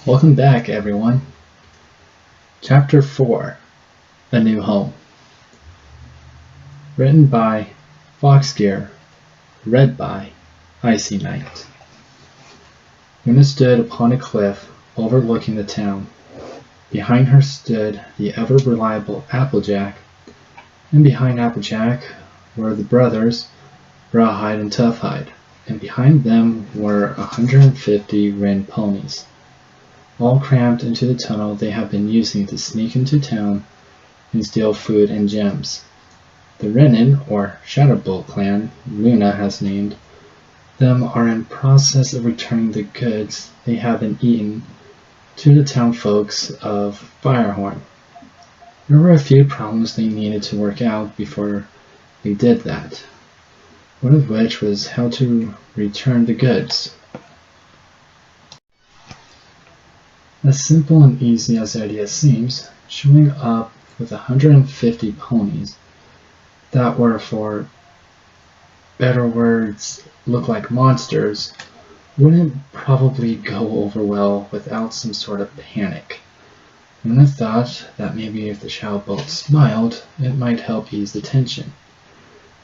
Welcome back, everyone. Chapter 4, A New Home. Written by Foxgear, read by Icy Knight. Una stood upon a cliff overlooking the town. Behind her stood the ever-reliable Applejack, and behind Applejack were the brothers Rawhide and Toughhide, and behind them were 150 Wren ponies, all crammed into the tunnel they have been using to sneak into town and steal food and gems. The Renin, or Shadowbolt clan, Luna has named them, are in process of returning the goods they have been eaten to the town folks of Firehorn. There were a few problems they needed to work out before they did that, one of which was how to return the goods. As simple and easy as the idea seems, showing up with 150 ponies that were, for better words, look like monsters wouldn't probably go over well without some sort of panic. Luna thought that maybe if the Shadowbolt smiled, it might help ease the tension,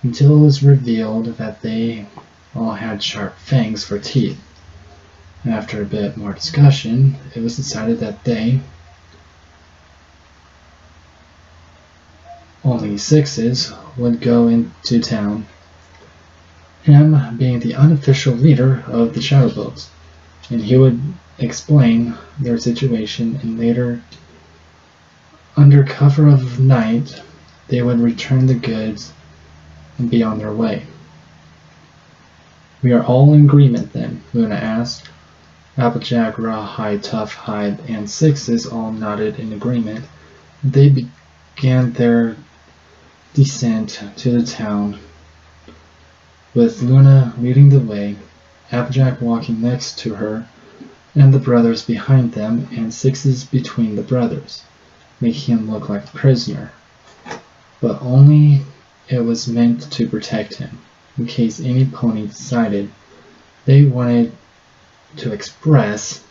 until it was revealed that they all had sharp fangs for teeth. After a bit more discussion, it was decided that they, only sixes, would go into town, him being the unofficial leader of the Shadowbolts, and he would explain their situation, and later, under cover of night, they would return the goods and be on their way. "We are all in agreement then?" Luna asked. Applejack, Rawhide, Toughhide, and Sixes all nodded in agreement. They began their descent to the town, with Luna leading the way, Applejack walking next to her, and the brothers behind them, and Sixes between the brothers, making him look like a prisoner. But only it was meant to protect him, in case any pony decided they wanted to express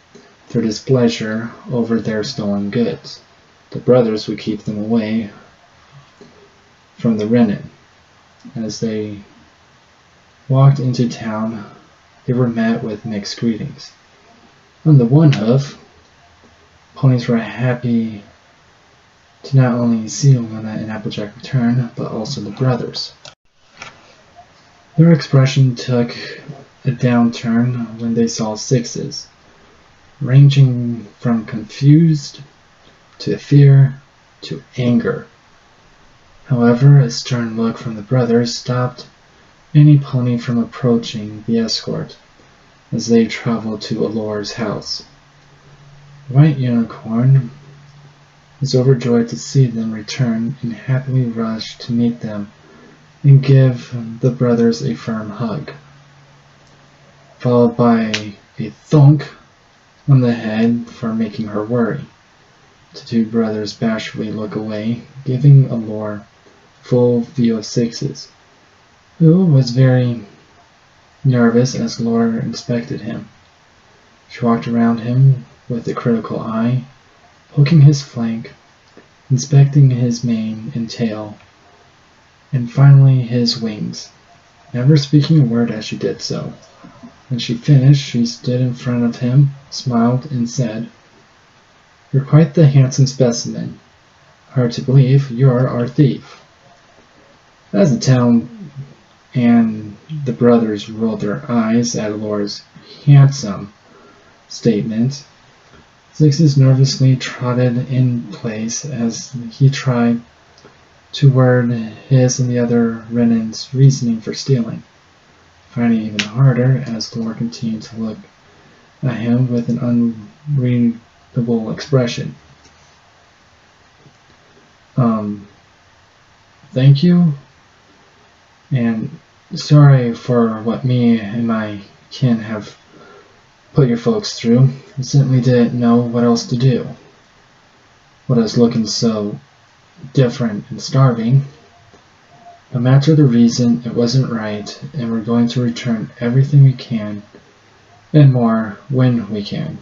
their displeasure over their stolen goods. The brothers would keep them away from the Renin. As they walked into town, they were met with mixed greetings. On the one hoof, ponies were happy to not only see Luna and Applejack return, but also the brothers. Their expression took a downturn when they saw Sixes, ranging from confused to fear to anger. However, a stern look from the brothers stopped any pony from approaching the escort as they traveled to Allore's house. White Unicorn was overjoyed to see them return and happily rushed to meet them and give the brothers a firm hug, followed by a thunk on the head for making her worry. The two brothers bashfully look away, giving Allure full view of Sixes, who was very nervous as Allure inspected him. She walked around him with a critical eye, poking his flank, inspecting his mane and tail, and finally his wings, never speaking a word as she did so. When she finished, she stood in front of him, smiled, and said, "You're quite the handsome specimen. Hard to believe you're our thief." As the town and the brothers rolled their eyes at Allore's handsome statement, Sixes nervously trotted in place as he tried to word his and the other Renin's reasoning for stealing, finding it even harder as Allure continued to look at him with an unreadable expression. Thank you, and sorry for what me and my kin have put your folks through. I simply didn't know what else to do. With us looking so different and starving, no matter the reason, it wasn't right, and we're going to return everything we can and more when we can.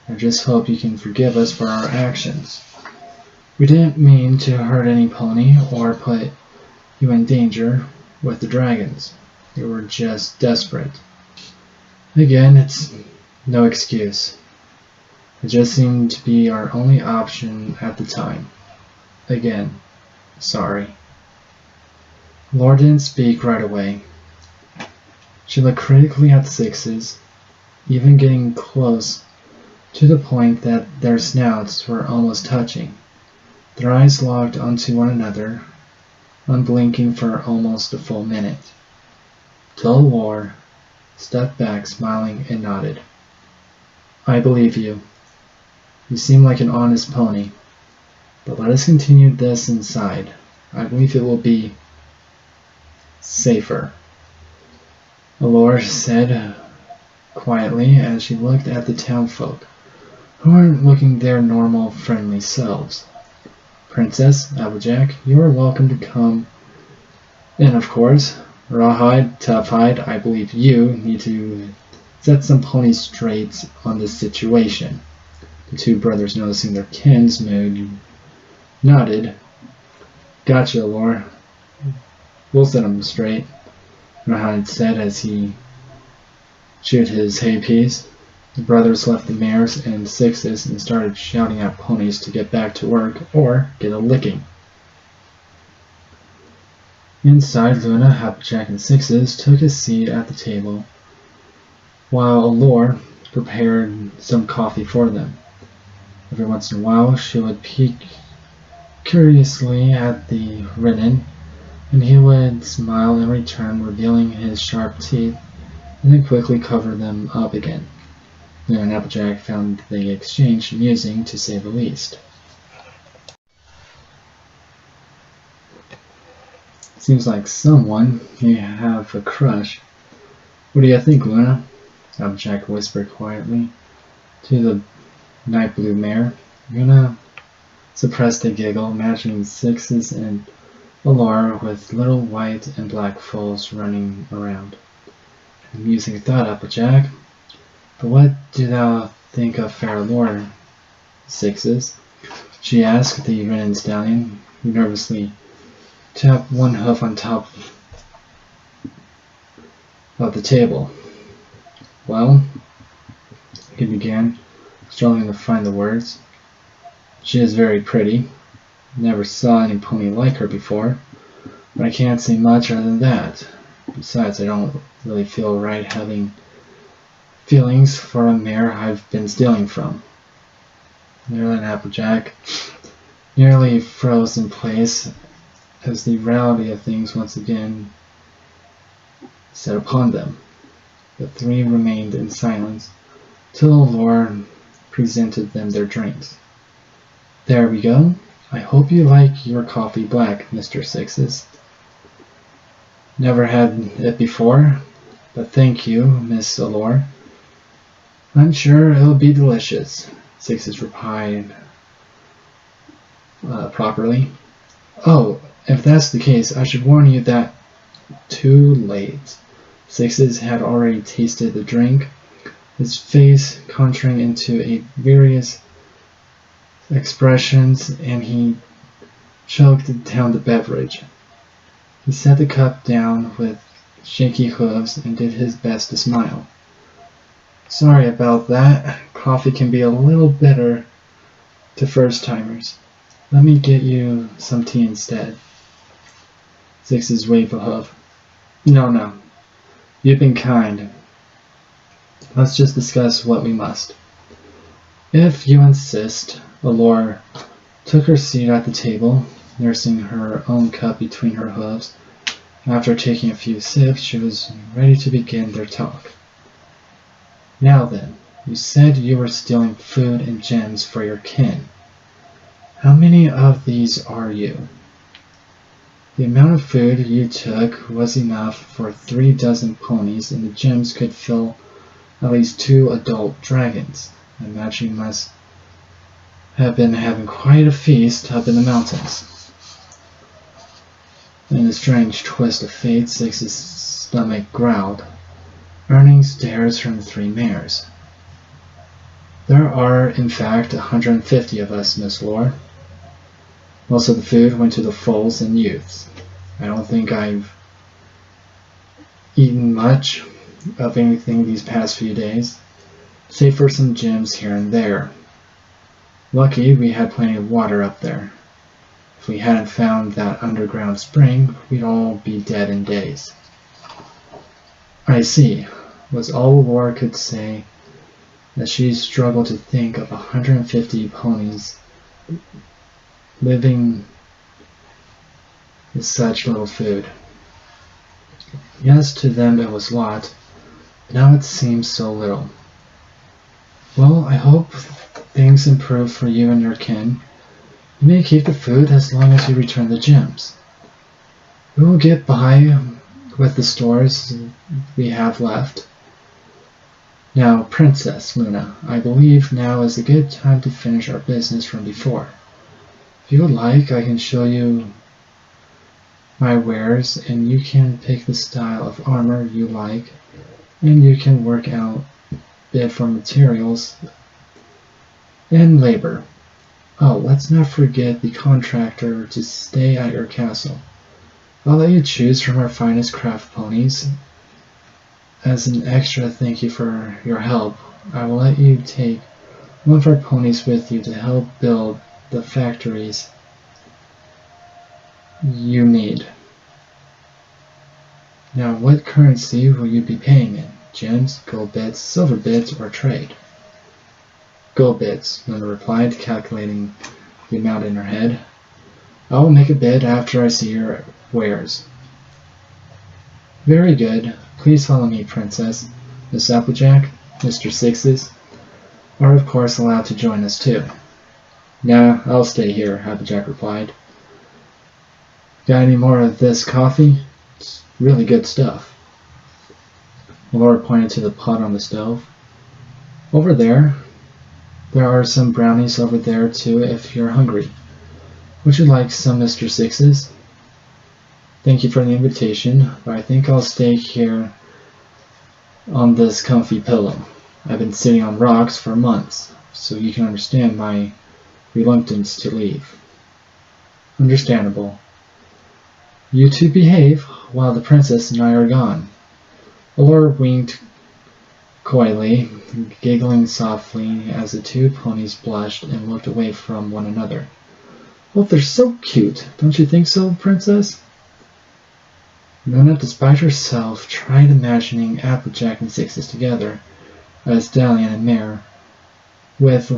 I just hope you can forgive us for our actions. We didn't mean to hurt any pony or put you in danger with the dragons. We were just desperate. Again, it's no excuse. It just seemed to be our only option at the time. Again, sorry. Laura didn't speak right away. She looked critically at the sixes, even getting close to the point that their snouts were almost touching. Their eyes locked onto one another, unblinking for almost a full minute. Till Laura stepped back, smiling, and nodded. I believe you. You seem like an honest pony. But let us continue this inside. I believe it will be safer, Laura said quietly as she looked at the townfolk, who weren't looking their normal, friendly selves. Princess Applejack, you are welcome to come in, of course. Rawhide, Toughhide, I believe you need to set some ponies straight on this situation. The two brothers, noticing their kin's mood, nodded. Gotcha, Laura. We'll set them straight, Rawhide said as he chewed his hay piece. The brothers left the mares and sixes and started shouting at ponies to get back to work or get a licking. Inside, Luna, Applejack, and Sixes took a seat at the table, while Laura prepared some coffee for them. Every once in a while, she would peek curiously at the Retuning, and he would smile in return, revealing his sharp teeth, and then quickly cover them up again. Luna and Applejack found the exchange amusing, to say the least. Seems like someone may have a crush. What do you think, Luna? Applejack whispered quietly to the night blue mare. Luna suppressed a giggle, imagining Sixes and Laura with little white and black foals running around. An amusing thought, Applejack. But what do thou think of fair Laura, Sixes? She asked the Retuning stallion, who nervously tapped one hoof on top of the table. Well, he began, struggling to find the words. She is very pretty. Never saw any pony like her before, but I can't say much other than that. Besides, I don't really feel right having feelings for a mare I've been stealing from. Luna and Applejack nearly froze in place as the reality of things once again set upon them. The three remained in silence till Laura presented them their drinks. There we go. I hope you like your coffee black, Mr. Sixes. Never had it before, but thank you, Miss Laura. I'm sure it'll be delicious, Sixes replied properly. Oh, if that's the case, I should warn you that too late. Sixes had already tasted the drink, his face contouring into a various expressions, and he choked down the beverage. He set the cup down with shaky hooves and did his best to smile. Sorry about that. Coffee can be a little bitter to first-timers. Let me get you some tea instead. Sixes waved a hoof. No. You've been kind. Let's just discuss what we must. If you insist. Laura took her seat at the table, nursing her own cup between her hooves. After taking a few sips, she was ready to begin their talk. Now then, you said you were stealing food and gems for your kin. How many of these are you? The amount of food you took was enough for 3 dozen ponies, and the gems could fill at least 2 adult dragons. I imagine you must have been having quite a feast up in the mountains. In a strange twist of fate, Six's stomach growled, earning stares from the 3 mares. There are, in fact, 150 of us, Miss Lore. Most of the food went to the foals and youths. I don't think I've eaten much of anything these past few days, save for some gems here and there. Lucky we had plenty of water up there. If we hadn't found that underground spring, we'd all be dead in days. I see, was all Laura could say, as she struggled to think of 150 ponies living with such little food. Yes, to them it was a lot, but now it seems so little. Well, I hope things improve for you and your kin. You may keep the food as long as you return the gems. We will get by with the stores we have left. Now, Princess Luna, I believe now is a good time to finish our business from before. If you would like, I can show you my wares, and you can pick the style of armor you like, and you can work out bid for materials and labor. Oh, let's not forget the contractor to stay at your castle. I'll let you choose from our finest craft ponies. As an extra thank you for your help, I will let you take one of our ponies with you to help build the factories you need. Now, what currency will you be paying in? Gems, gold bits, silver bits, or trade? Gold bits, Luna replied, calculating the amount in her head. I will make a bid after I see your wares. Very good. Please follow me, Princess. Miss Applejack, Mr. Sixes are of course allowed to join us too. Nah, I'll stay here, Applejack replied. Got any more of this coffee? It's really good stuff. Laura pointed to the pot on the stove. Over there. There are some brownies over there too if you're hungry. Would you like some, Mr. Sixes? Thank you for the invitation, but I think I'll stay here on this comfy pillow. I've been sitting on rocks for months, so you can understand my reluctance to leave. Understandable. You two behave while the princess and I are gone. Allure winked coyly, giggling softly as the two ponies blushed and looked away from one another. Well, they're so cute, don't you think so, Princess? Luna, despite herself, tried imagining Applejack and Sixes together as Dahlia and Mare, with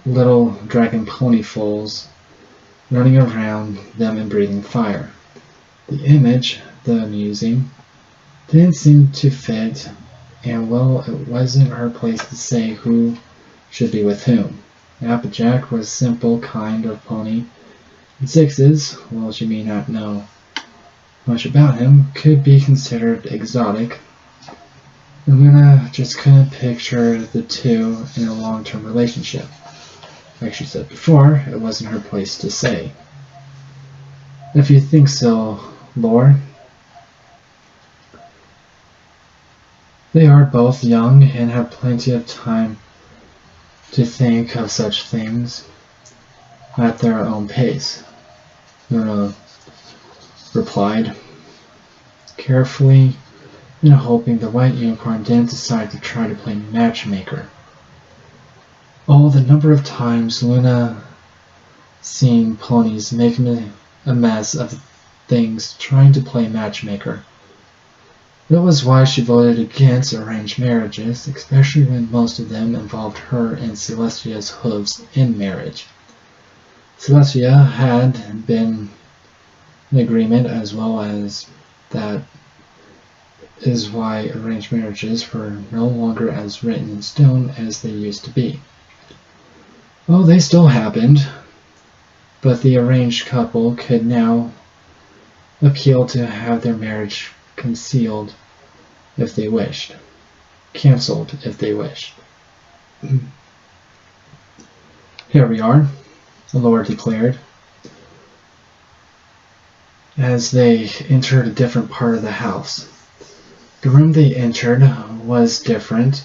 little dragon pony foals running around them and breathing fire. The image, though amusing, didn't seem to fit, and well, it wasn't her place to say who should be with whom. Applejack was simple, kind of pony, and Sixes, well, she may not know much about him, could be considered exotic, and Luna just couldn't picture the two in a long-term relationship. Like she said before, it wasn't her place to say. If you think so, Lore. They are both young and have plenty of time to think of such things at their own pace, Luna replied, carefully, and hoping the white unicorn didn't decide to try to play matchmaker. Oh, the number of times Luna seen ponies make a mess of things trying to play matchmaker. That was why she voted against arranged marriages, especially when most of them involved her and Celestia's hooves in marriage. Celestia had been in agreement, as well as that is why arranged marriages were no longer as written in stone as they used to be. Oh, they still happened, but the arranged couple could now appeal to have their marriage concealed if they wished, cancelled if they wished. Here we are, the Lord declared, as they entered a different part of the house. The room they entered was different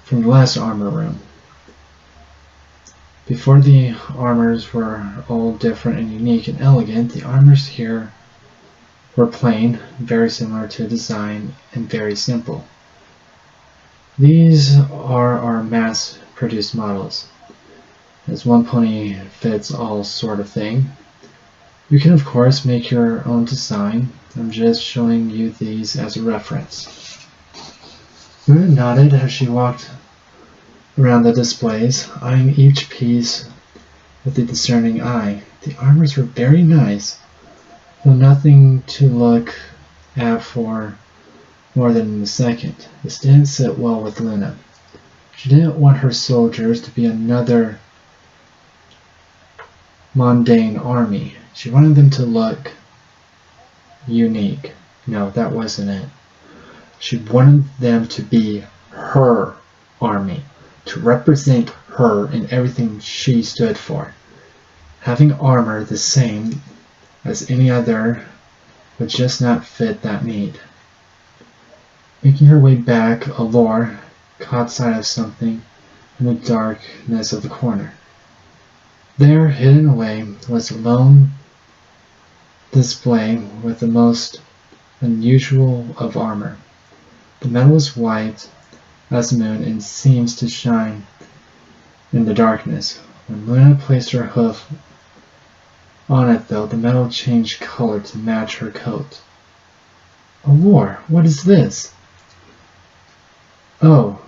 from the last armor room. Before the armors were all different and unique and elegant, the armors here were plain, very similar to design, and very simple. These are our mass-produced models. As one pony fits all sort of thing. You can of course make your own design. I'm just showing you these as a reference. Luna nodded as she walked around the displays, eyeing each piece with a discerning eye. The armors were very nice, though nothing to look at for more than a second. This didn't sit well with Luna. She didn't want her soldiers to be another mundane army. She wanted them to look unique. No, that wasn't it. She wanted them to be her army, to represent her and everything she stood for. Having armor the same as any other would just not fit that need. Making her way back, Allure caught sight of something in the darkness of the corner. There, hidden away, was a lone display with the most unusual of armor. The metal was white as the moon and seems to shine in the darkness. When Luna placed her hoof on it, though, the metal changed color to match her coat. Allure, what is this? Oh,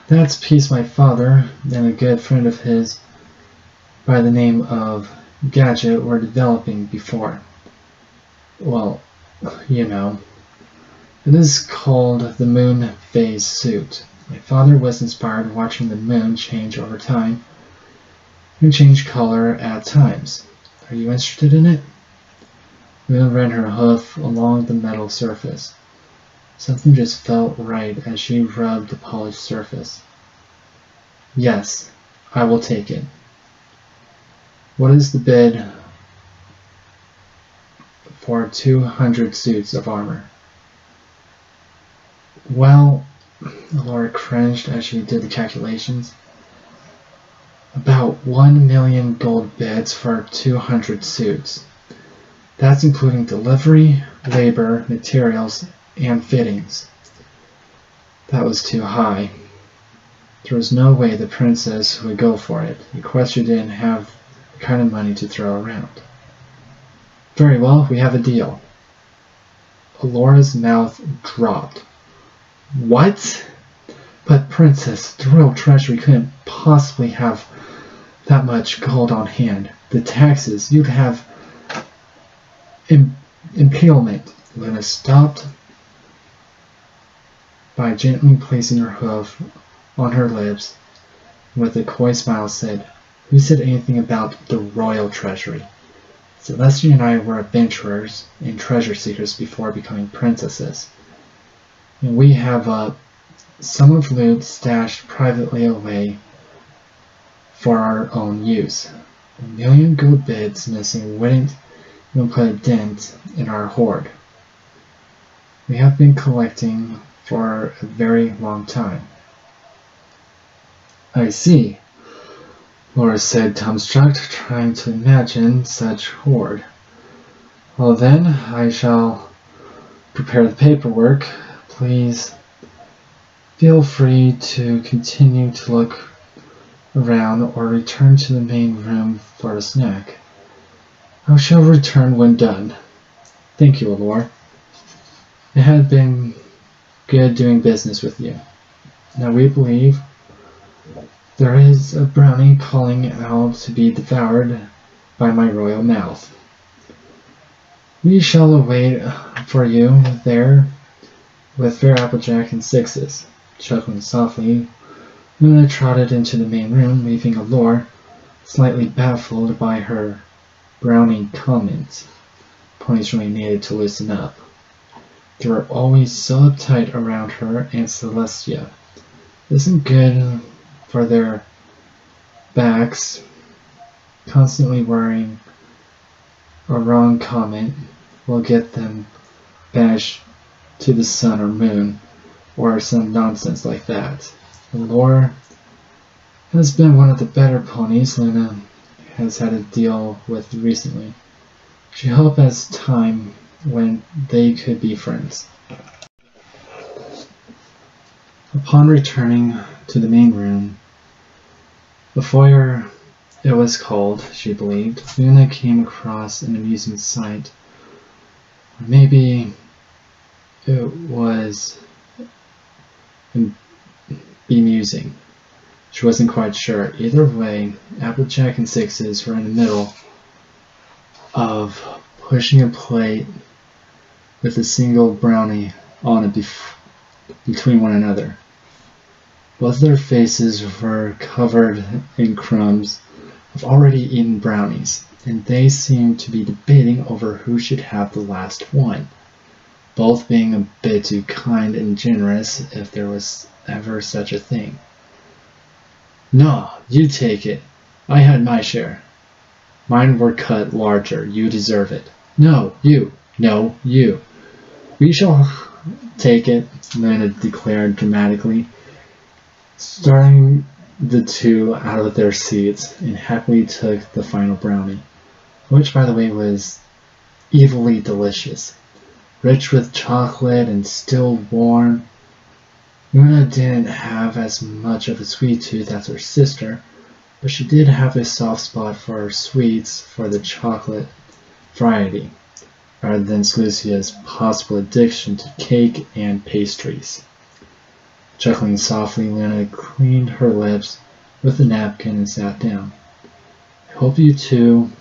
that's Peace, my father, and a good friend of his by the name of Gadget were developing before. Well, you know. It is called the Moon Phase Suit. My father was inspired watching the moon change over time and change color at times. Are you interested in it? Luna ran her hoof along the metal surface. Something just felt right as she rubbed the polished surface. Yes, I will take it. What is the bid for 200 suits of armor? Well, Laura cringed as she did the calculations. About 1 million gold bids for 200 suits. That's including delivery, labor, materials, and fittings. That was too high. There was no way the princess would go for it. Equestria didn't have the kind of money to throw around. Very well, we have a deal. Alora's mouth dropped. What? But princess, the royal treasury couldn't possibly have that much gold on hand. The taxes, you'd have impalement. Luna stopped by gently placing her hoof on her lips. With a coy smile said, "Who said anything about the royal treasury? Celestia and I were adventurers and treasure seekers before becoming princesses. And we have a sum of loot stashed privately away for our own use. 1 million gold bids missing wouldn't even put a dent in our hoard. We have been collecting for a very long time." I see, Laura said, dumbstruck, trying to imagine such hoard. Well then, I shall prepare the paperwork. Please feel free to continue to look around or return to the main room for a snack. I shall return when done. Thank you, Allure. It had been good doing business with you. Now we believe there is a brownie calling out to be devoured by my royal mouth. We shall await for you there with fair Applejack and sixes. Chuckling softly, Luna trotted into the main room, leaving Allure slightly baffled by her brownie comment. Ponies really needed to loosen up. They were always so uptight around her and Celestia. It isn't good for their backs. Constantly worrying a wrong comment will get them banished to the sun or moon, or some nonsense like that. Allure has been one of the better ponies Luna has had to deal with recently. She hoped as time when they could be friends. Upon returning to the main room, the foyer it was called, she believed, Luna came across an amusing sight. Maybe it was bemusing. She wasn't quite sure. Either way, Applejack and Sixes were in the middle of pushing a plate with a single brownie on it between one another. Both their faces were covered in crumbs of already eaten brownies, and they seemed to be debating over who should have the last one, both being a bit too kind and generous if there was ever such a thing. "No, you take it. I had my share. Mine were cut larger. You deserve it." "No, you. No, you." "We shall take it," Luna declared dramatically, starting the two out of their seats, and happily took the final brownie, which, by the way, was evilly delicious. Rich with chocolate and still warm. Luna didn't have as much of a sweet tooth as her sister, but she did have a soft spot for her sweets for the chocolate variety, rather than Lucia's possible addiction to cake and pastries. Chuckling softly, Luna cleaned her lips with a napkin and sat down. I hope you two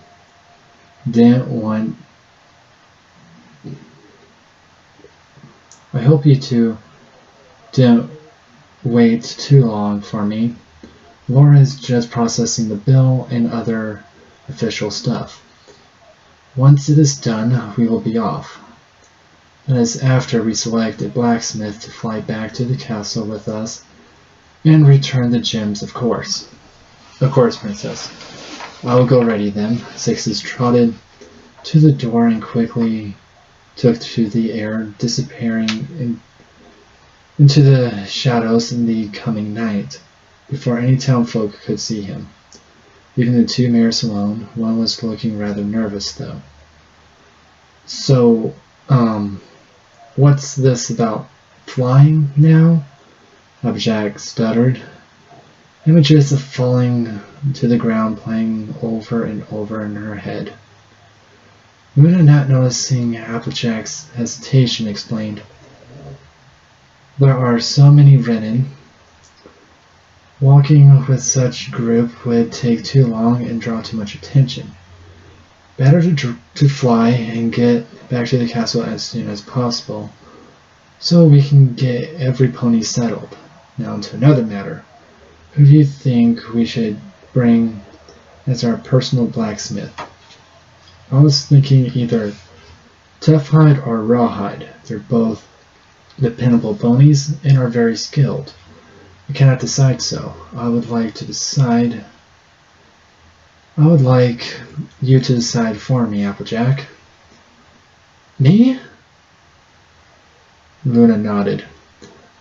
didn't wait too long for me. Laura's just processing the bill and other official stuff. Once it is done, we will be off. That is after we select a blacksmith to fly back to the castle with us and return the gems, of course. Of course, Princess. I will go ready then. Sixes trotted to the door and quickly took to the air, disappearing into the shadows in the coming night, before any townfolk could see him. Leaving the two mares alone, one was looking rather nervous, though. "So, what's this about flying now?" Applejack stuttered, images of falling to the ground playing over and over in her head. Luna, not noticing Applejack's hesitation, explained, "There are so many ridden. Walking with such group would take too long and draw too much attention. Better to fly and get back to the castle as soon as possible, so we can get every pony settled. Now to another matter. Who do you think we should bring as our personal blacksmith?" "I was thinking either Toughhide or Rawhide. They're both dependable ponies and are very skilled. I cannot decide, so I would like you to decide for me, Applejack." "Me?" Luna nodded.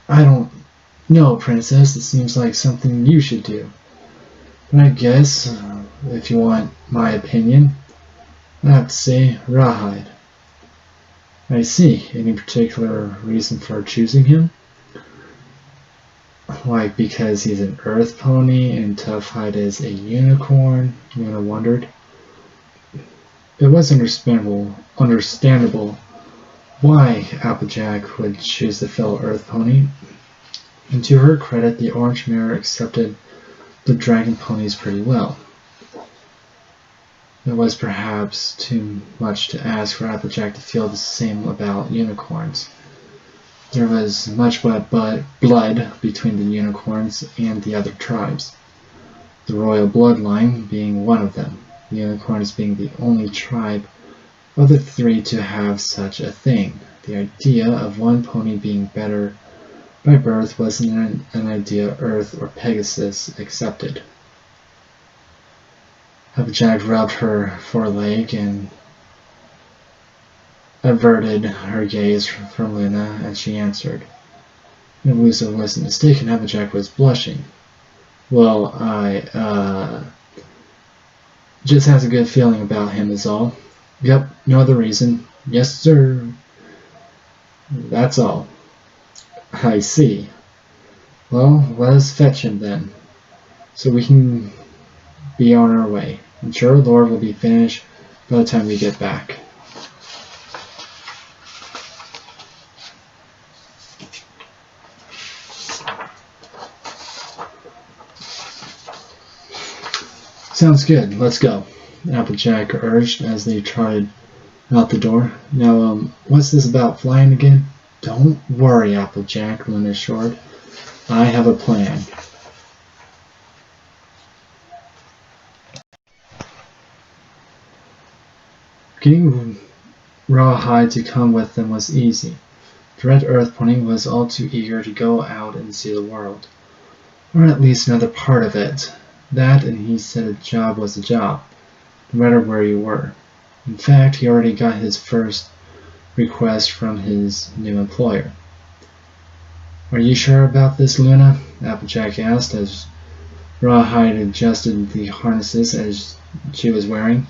"I don't know, Princess. It seems like something you should do. But I guess, if you want my opinion, I'd have to say Rawhide." "I see. Any particular reason for choosing him?" "Like because he's an earth pony and Toughhide is a unicorn?" Luna wondered. It was understandable why Applejack would choose the fellow earth pony, and to her credit, the orange mare accepted the dragon ponies pretty well. It was perhaps too much to ask for Applejack to feel the same about unicorns. There was much blood between the unicorns and the other tribes, the royal bloodline being one of them, the unicorns being the only tribe of the three to have such a thing. The idea of one pony being better by birth wasn't an idea Earth or Pegasus accepted. Applejack rubbed her foreleg and averted her gaze from Luna as she answered. If Lucia wasn't mistaken, Applejack was blushing. Well, I just has a good feeling about him is all. Yep, no other reason. Yes, sir. That's all. I see. Well, let us fetch him then, so we can be on our way. I'm sure Lord will be finished by the time we get back. Sounds good. Let's go, Applejack urged as they trotted out the door. Now, what's this about flying again? Don't worry, Applejack, Luna assured. I have a plan. Getting Rawhide to come with them was easy. The Red Earth Pony was all too eager to go out and see the world, or at least another part of it. That, and he said a job was a job, no matter where you were. In fact, he already got his first request from his new employer. Are you sure about this, Luna? Applejack asked as Rawhide adjusted the harnesses as she was wearing.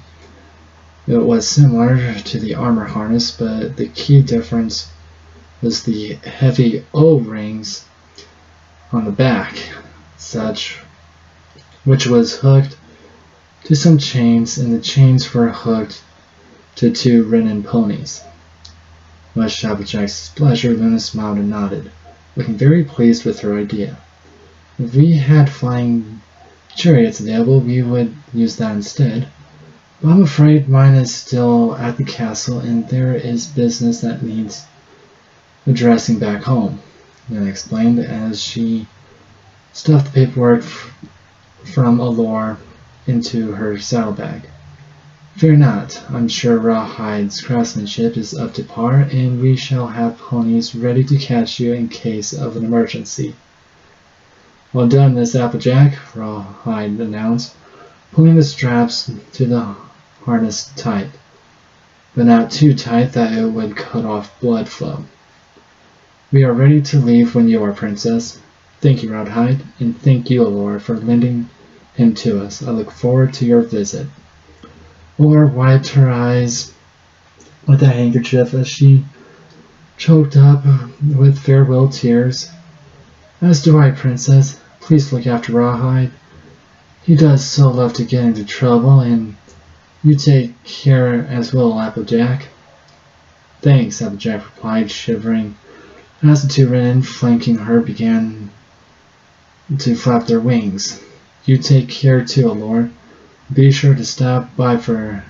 It was similar to the armor harness, but the key difference was the heavy O-rings on the back, which was hooked to some chains, and the chains were hooked to 2 Retuning ponies. Much to Applejack's pleasure, Luna smiled and nodded, looking very pleased with her idea. If we had flying chariots available, we would use that instead. But I'm afraid mine is still at the castle, and there is business that needs addressing back home, Luna explained as she stuffed the paperwork from Allure into her saddlebag. Fear not, I'm sure Rawhide's craftsmanship is up to par, and we shall have ponies ready to catch you in case of an emergency. Well done, Miss Applejack, Rawhide announced, pulling the straps to the harness tight, but not too tight that it would cut off blood flow. We are ready to leave when you are, Princess. Thank you, Rawhide, and thank you, Allure, for lending him to us. I look forward to your visit. Allure wiped her eyes with a handkerchief as she choked up with farewell tears. As do I, Princess. Please look after Rawhide. He does so love to get into trouble, and you take care as well, Applejack. Thanks, Applejack replied, shivering, as the 2 Retuning flanking her began to flap their wings. You take care too, Allure. Be sure to stop by for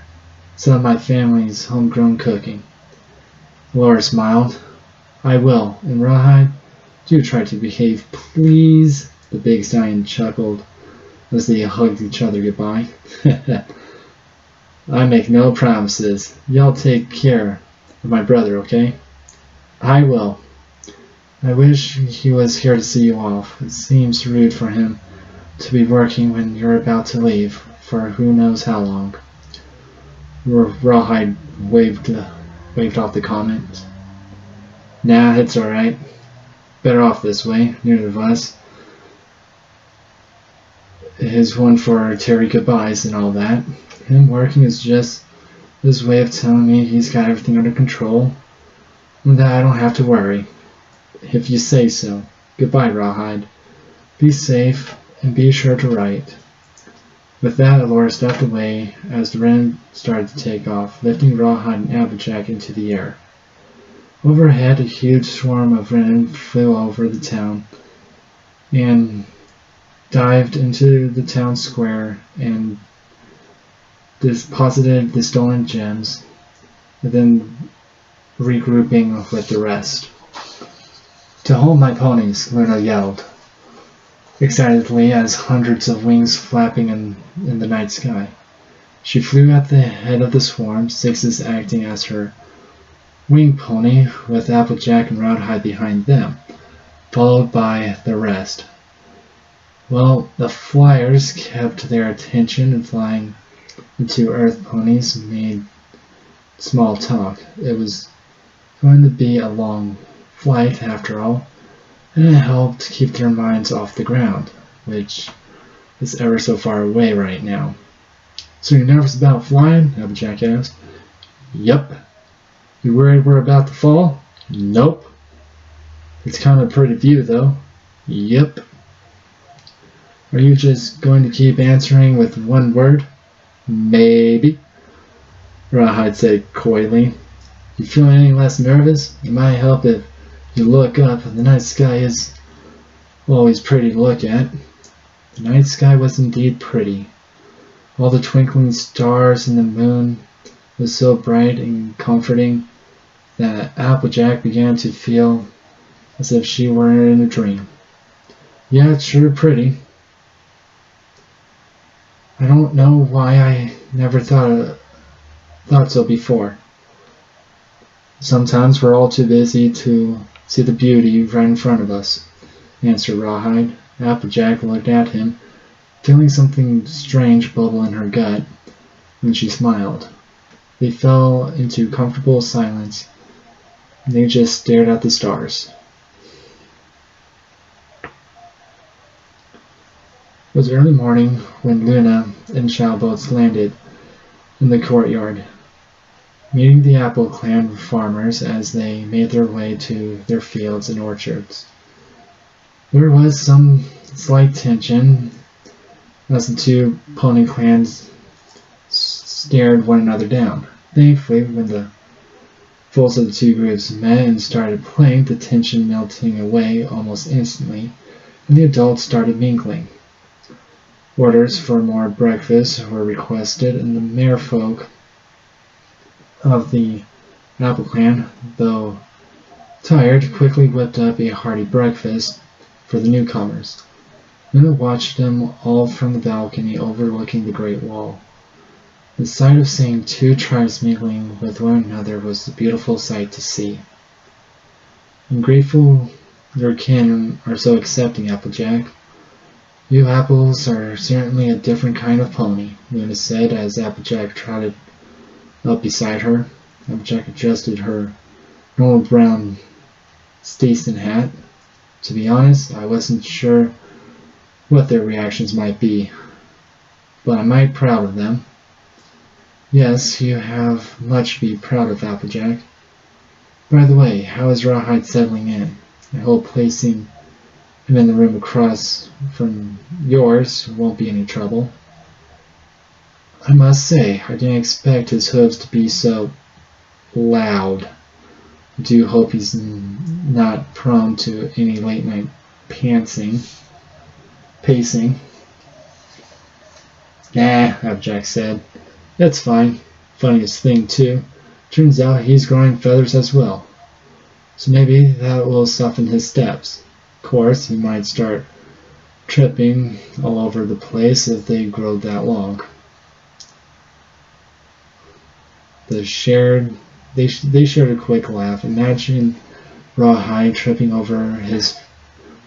some of my family's homegrown cooking. Allure smiled. I will, and Rawhide, do try to behave, please. The big stallion chuckled as they hugged each other goodbye. I make no promises. Y'all take care of my brother, okay? I will. I wish he was here to see you off. It seems rude for him to be working when you're about to leave for who knows how long. Rawhide waved off the comment. Nah, it's alright. Better off this way. Neither of us is one for Terry goodbyes and all that. Him working is just his way of telling me he's got everything under control and that I don't have to worry. If you say so. Goodbye, Rawhide. Be safe and be sure to write. With that, Allure stepped away as the Retuning started to take off, lifting Rawhide and Applejack into the air. Overhead, a huge swarm of Retuning flew over the town and dived into the town square and deposited the stolen gems, and then regrouping with the rest. To hold my ponies, Luna yelled excitedly as hundreds of wings flapping in the night sky. She flew at the head of the swarm, Sixes acting as her wing pony, with Applejack and Rawhide behind them, followed by the rest. Well, the flyers kept their attention, and flying the 2 Earth ponies made small talk. It was going to be a long flight after all, and it helped keep their minds off the ground, which is ever so far away right now. So you're nervous about flying? Applejack asked. Yep. You worried we're about to fall? Nope. It's kind of a pretty view, though. Yep. Are you just going to keep answering with one word? Maybe. Rawhide said coyly. You feeling any less nervous? It might help if you look up. The night sky is always pretty to look at. The night sky was indeed pretty. All the twinkling stars and the moon was so bright and comforting that Applejack began to feel as if she were in a dream. Yeah, it's sure pretty. I don't know why I never thought so before. Sometimes we're all too busy to see the beauty right in front of us, answered Rawhide. Applejack looked at him, feeling something strange bubble in her gut, and she smiled. They fell into comfortable silence, and they just stared at the stars. It was early morning when Luna and Showboats landed in the courtyard, meeting the Apple Clan farmers as they made their way to their fields and orchards. There was some slight tension as the two pony clans stared one another down. Thankfully, when the foals of the two groups met and started playing, the tension melting away almost instantly, and the adults started mingling. Orders for more breakfast were requested, and the merfolk of the Apple Clan, though tired, quickly whipped up a hearty breakfast for the newcomers. Luna watched them all from the balcony overlooking the Great Wall. The sight of seeing two tribes mingling with one another was a beautiful sight to see. I'm grateful your kin are so accepting, Applejack. You apples are certainly a different kind of pony, Luna said as Applejack trotted up beside her. Applejack adjusted her normal brown Stetson hat. To be honest, I wasn't sure what their reactions might be, but I'm mighty proud of them. Yes, you have much to be proud of, Applejack. By the way, how is Rawhide settling in? I hope placing him in the room across from yours won't be any trouble. I must say, I didn't expect his hooves to be so loud. I do hope he's not prone to any late night pacing. Nah, Applejack said. That's fine. Funniest thing, too. Turns out he's growing feathers as well. So maybe that will soften his steps. Of course, he might start tripping all over the place if they grow that long. They shared a quick laugh. Imagine Rawhide tripping over his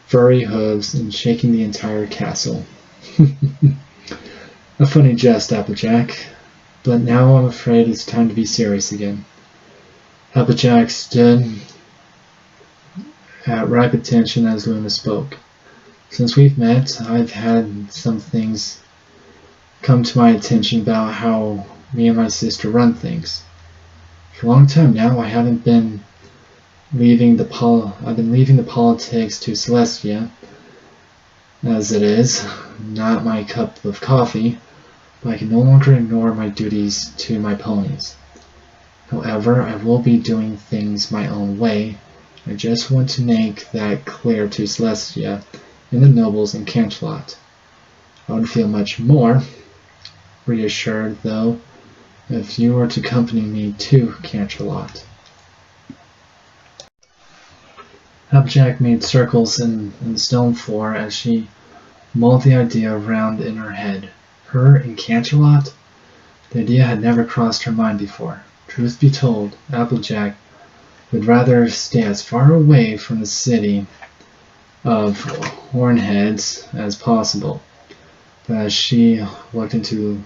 furry hooves and shaking the entire castle. A funny jest, Applejack. But now I'm afraid it's time to be serious again. Applejack stood at ripe attention as Luna spoke. Since we've met, I've had some things come to my attention about how me and my sister run things. For a long time now, I haven't been leaving the politics to Celestia, as it is not my cup of coffee, but I can no longer ignore my duties to my ponies. However, I will be doing things my own way. I just want to make that clear to Celestia and the nobles in Canterlot. I would feel much more reassured, though, if you were to accompany me to Canterlot. Applejack made circles in the stone floor as she mulled the idea around in her head. Her in Canterlot? The idea had never crossed her mind before. Truth be told, Applejack would rather stay as far away from the city of Hornheads as possible. But as she looked into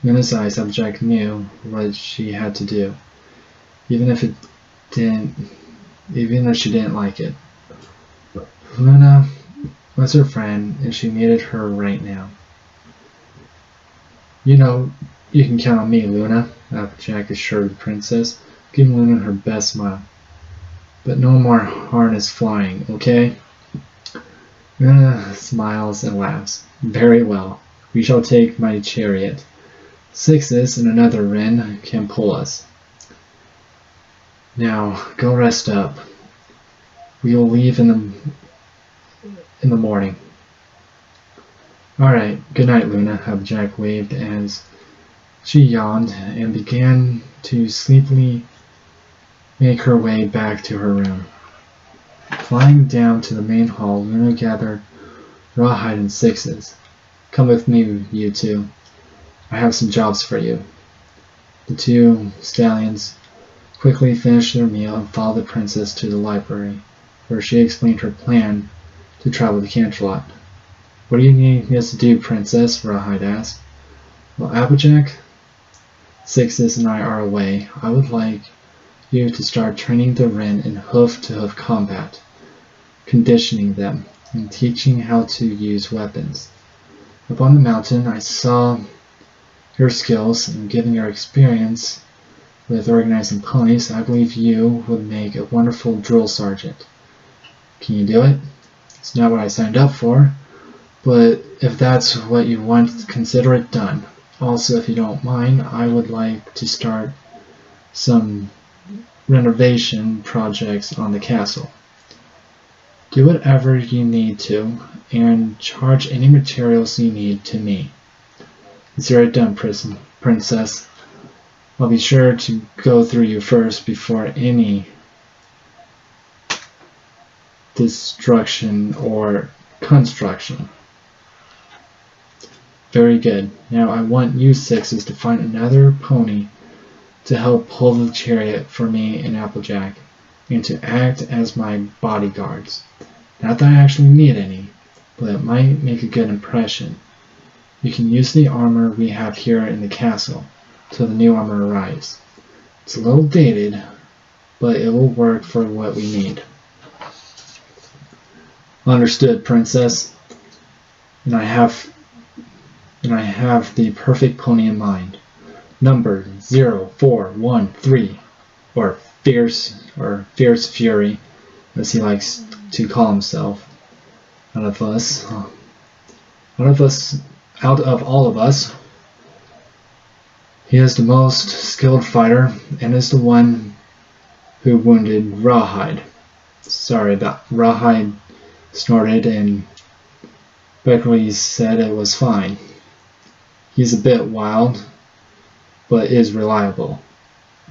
Luna's eyes, Applejack knew what she had to do, even if she didn't like it. Luna was her friend, and she needed her right now. You know, you can count on me, Luna, Applejack assured the princess, giving Luna her best smile. But no more harness flying, okay? Luna smiles and laughs. Very well. We shall take my chariot. Sixes and another wren can pull us. Now, go rest up. We will leave in the morning. Alright, good night, Luna, Applejack waved as she yawned and began to sleepily make her way back to her room. Flying down to the main hall, Luna gathered Rawhide and Sixes. Come with me, you two. I have some jobs for you. The two stallions quickly finished their meal and followed the princess to the library, where she explained her plan to travel to Canterlot. What do you need us to do, princess? Rawhide asked. Well, Applejack, Sixes, and I are away. I would like you to start training the wren in hoof-to-hoof combat, conditioning them, and teaching how to use weapons. Up on the mountain, I saw your skills, and given your experience with organizing ponies, I believe you would make a wonderful drill sergeant. Can you do it? It's not what I signed up for, but if that's what you want, consider it done. Also, if you don't mind, I would like to start some renovation projects on the castle. Do whatever you need to, and charge any materials you need to me. Consider it done, princess. I'll be sure to go through you first before any destruction or construction. Very good. Now I want you Sixes to find another pony to help pull the chariot for me and Applejack, and to act as my bodyguards. Not that I actually need any, but it might make a good impression. You can use the armor we have here in the castle till the new armor arrives. It's a little dated, but it will work for what we need. Understood, princess. And I have the perfect pony in mind. Number 0413, or Fierce Fury, as he likes to call himself. Out of all of us, he is the most skilled fighter and is the one who wounded Rawhide. Sorry, that Rawhide snorted and Beckley said it was fine. He's a bit wild, but is reliable.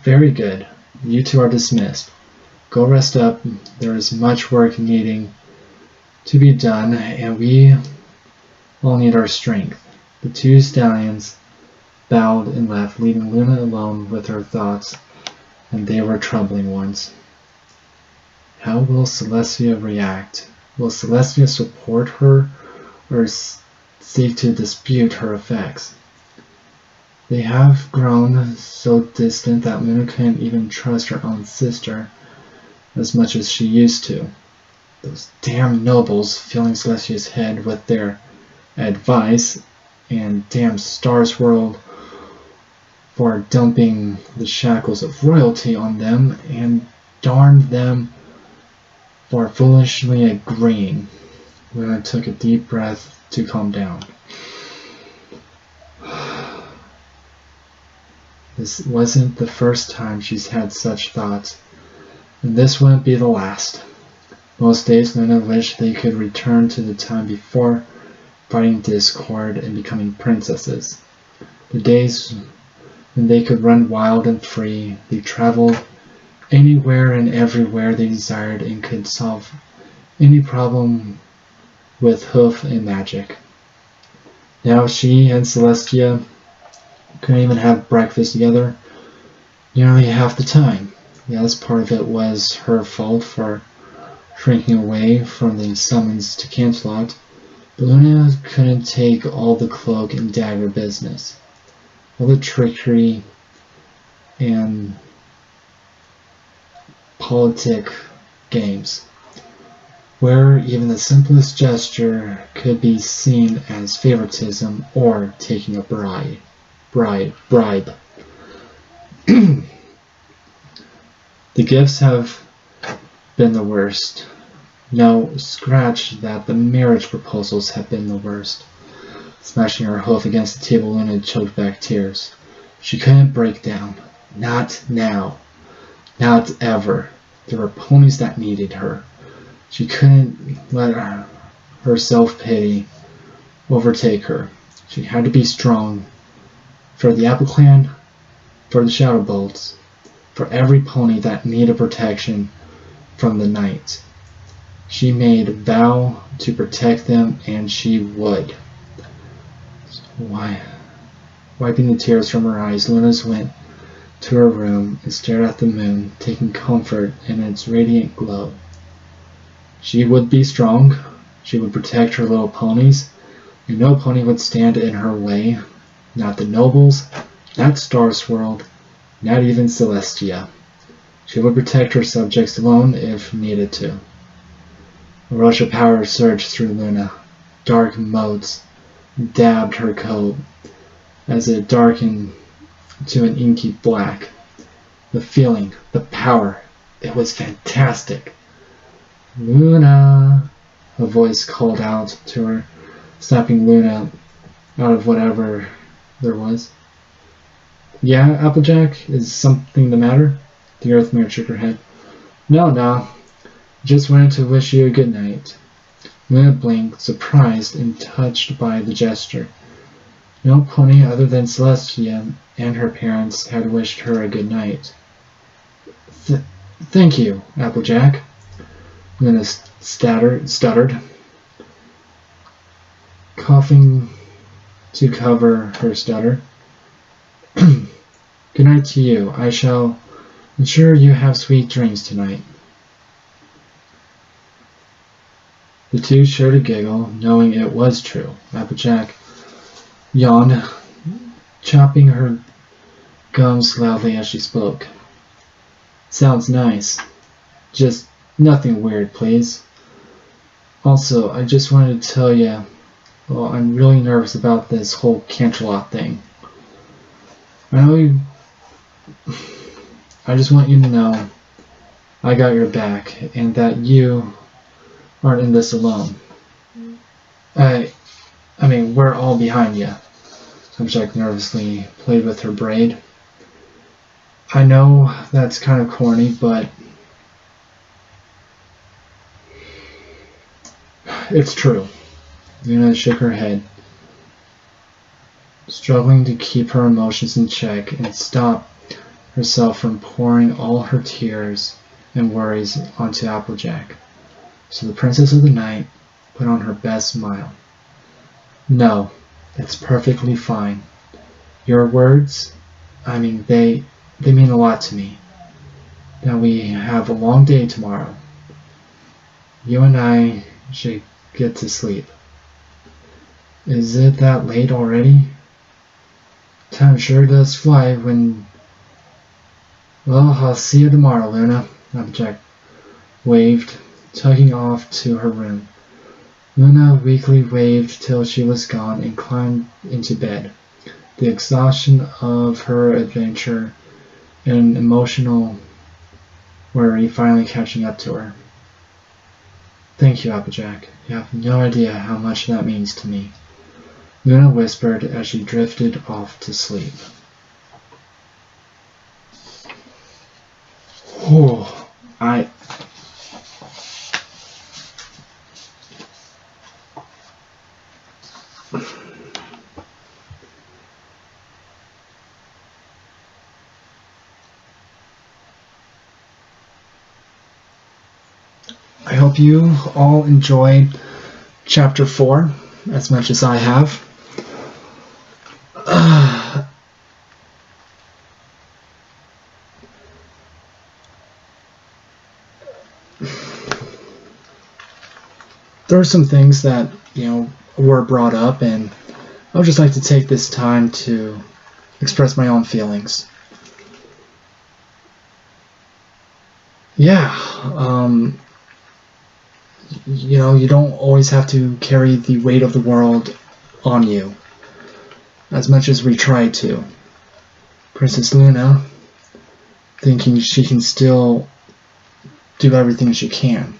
Very good. You two are dismissed. Go rest up. There is much work needing to be done, and we all need our strength. The two stallions bowed and left, leaving Luna alone with her thoughts, and they were troubling ones. How will Celestia react? Will Celestia support her, or seek to dispute her effects? They have grown so distant that Luna couldn't even trust her own sister as much as she used to. Those damn nobles filling Celestia's head with their advice, and damn Star's World for dumping the shackles of royalty on them, and darn them for foolishly agreeing. Luna took a deep breath to calm down. This wasn't the first time she's had such thoughts, and this wouldn't be the last. Most days Luna wished they could return to the time before fighting discord and becoming princesses. The days when they could run wild and free, they traveled anywhere and everywhere they desired and could solve any problem with hoof and magic. Now she and Celestia couldn't even have breakfast together nearly half the time. Yes, part of it was her fault for shrinking away from the summons to Canterlot, but Luna couldn't take all the cloak and dagger business, all the trickery and politic games, where even the simplest gesture could be seen as favoritism or taking a bribe. bribe. The gifts have been the worst. No, scratch that, the marriage proposals have been the worst. Smashing her hoof against the table, Luna choked back tears. She couldn't break down. Not now. Not ever. There were ponies that needed her. She couldn't let her self-pity overtake her. She had to be strong. For the Apple Clan, for the Shadow Bolts, for every pony that needed protection from the Knights. She made a vow to protect them, and she would. Wiping the tears from her eyes, Luna went to her room and stared at the moon, taking comfort in its radiant glow. She would be strong. She would protect her little ponies, and no pony would stand in her way. Not the nobles, not Star Swirl, not even Celestia. She would protect her subjects alone if needed to. A rush of power surged through Luna. Dark motes dabbed her coat as it darkened to an inky black. The feeling, the power, it was fantastic. Luna, a voice called out to her, snapping Luna out of whatever there was. Yeah, Applejack, is something the matter? The Earth Mare shook her head. No. Just wanted to wish you a good night. Luna blinked, surprised and touched by the gesture. No pony other than Celestia and her parents had wished her a good night. Thank you, Applejack. Luna stuttered, coughing to cover her stutter. Good night to you. I shall ensure you have sweet dreams tonight. The two shared a giggle, knowing it was true. Applejack yawned, chopping her gums loudly as she spoke. Sounds nice. Just nothing weird, please. Also, I just wanted to tell you, well, I'm really nervous about this whole Canterlot thing. I just want you to know I got your back and that you aren't in this alone. I mean, we're all behind you. Subject nervously played with her braid. I know that's kind of corny, but it's true. Luna shook her head, struggling to keep her emotions in check and stop herself from pouring all her tears and worries onto Applejack. So the Princess of the Night put on her best smile. No, it's perfectly fine. Your words, I mean, they mean a lot to me. Now we have a long day tomorrow. You and I should get to sleep. Is it that late already? Time sure does fly when... Well, I'll see you tomorrow, Luna. Applejack waved, tugging off to her room. Luna weakly waved till she was gone and climbed into bed, the exhaustion of her adventure and emotional worry finally catching up to her. Thank you, Applejack. You have no idea how much that means to me, Luna whispered as she drifted off to sleep. Oh, I hope you all enjoyed Chapter 4 as much as I have. There are some things that, were brought up, and I would just like to take this time to express my own feelings. Yeah, you don't always have to carry the weight of the world on you. as much as we try to. Princess Luna, thinking she can still do everything she can.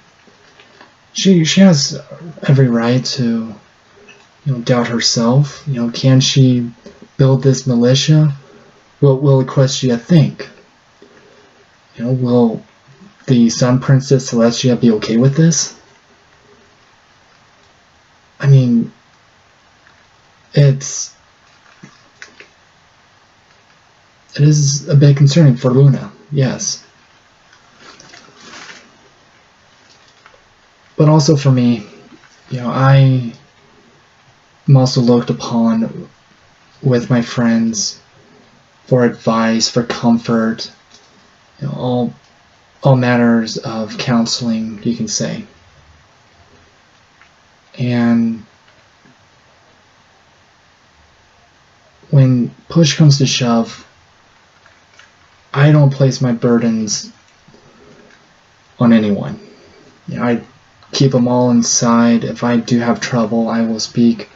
She has every right to, doubt herself. Can she build this militia? Will Equestria think? Will the Sun Princess Celestia be okay with this? I mean, it is a bit concerning for Luna, yes. But also for me, I am also looked upon with my friends for advice, for comfort, all matters of counseling, you can say. And when push comes to shove, I don't place my burdens on anyone. I keep them all inside. If I do have trouble, I will speak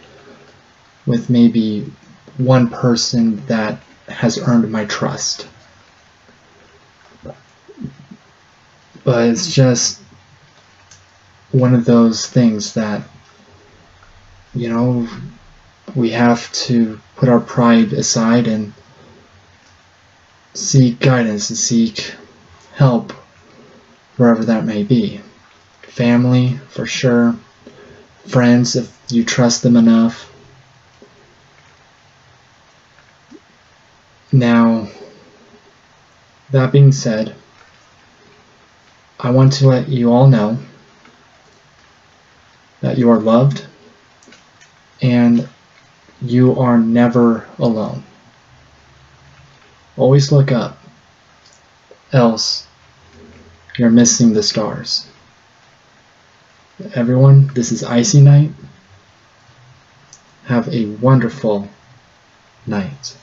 with maybe one person that has earned my trust. But it's just one of those things that, we have to put our pride aside and seek guidance and seek help wherever that may be. Family, for sure. Friends, if you trust them enough. Now, that being said, I want to let you all know that you are loved and you are never alone. Always look up, else you're missing the stars. Everyone, this is Icy Night. Have a wonderful night.